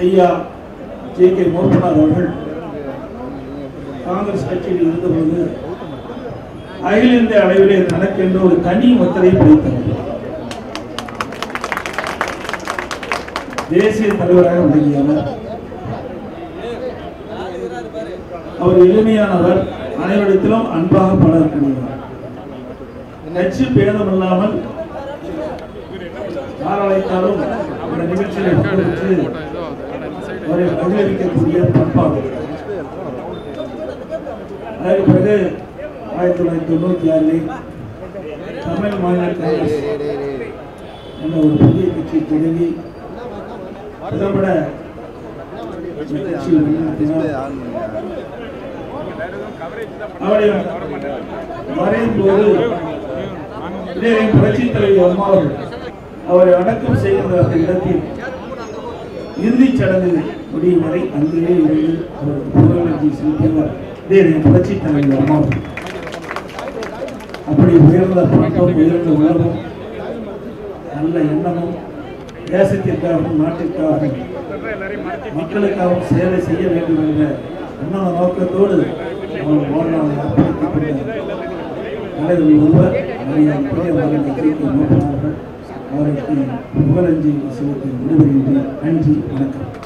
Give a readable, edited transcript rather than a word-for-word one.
ஐயா JK மூர்த்தனார் அவர்கள் காங்கிரஸ் கட்சியில் இருந்தபோது அகில இந்திய அளவிலே தனக்கென்று ஒரு தனி முத்திரை பதித்தவர். தேசிய தலைவராக விளங்கியவர். அவர் எளிமையானவர், அனைவரிடத்திலும் அன்பாக பழகக்கூடியவர். கட்சி பேதமில்லாமல் யாரழைத்தாலும் இந்த நிகழ்ச்சியை பங்கேற்று அவரை மகிழ்விக்கக்கூடிய பண்பாடு. அதற்கு பிறகு 1996 தமிழ் மாநில காங்கிரஸ் என்ற ஒரு புதிய கட்சியை தொடங்கி திறம்பட கட்சியில் அவரை வரையும் போது புரட்சி தலைவி அம்மா அவரை அடக்கம் செய்கின்ற இடத்தில் இறுதிச் சடங்கு முடியும் வரை அங்கேயே இருந்து அவருக்கு புகழஞ்சி செலுத்தியவர் புரட்சி தலைவி அம்மா. அப்படி உயர்ந்த பண்பும் உயர்ந்த உணர்வும் நல்ல எண்ணமும் தேசத்திற்காகவும் நாட்டிற்காகவும் மக்களுக்காகவும் சேவை செய்ய வேண்டும் என்ற உன்னத நோக்கத்தோடு அவர் வாழ்நாளை அர்ப்பணித்துக் கொண்ட தலைவர் ஒருவர் அவருக்கு புகழஞ்சி செலுத்தி விடுபடுகின்றேன். நன்றி, வணக்கம்.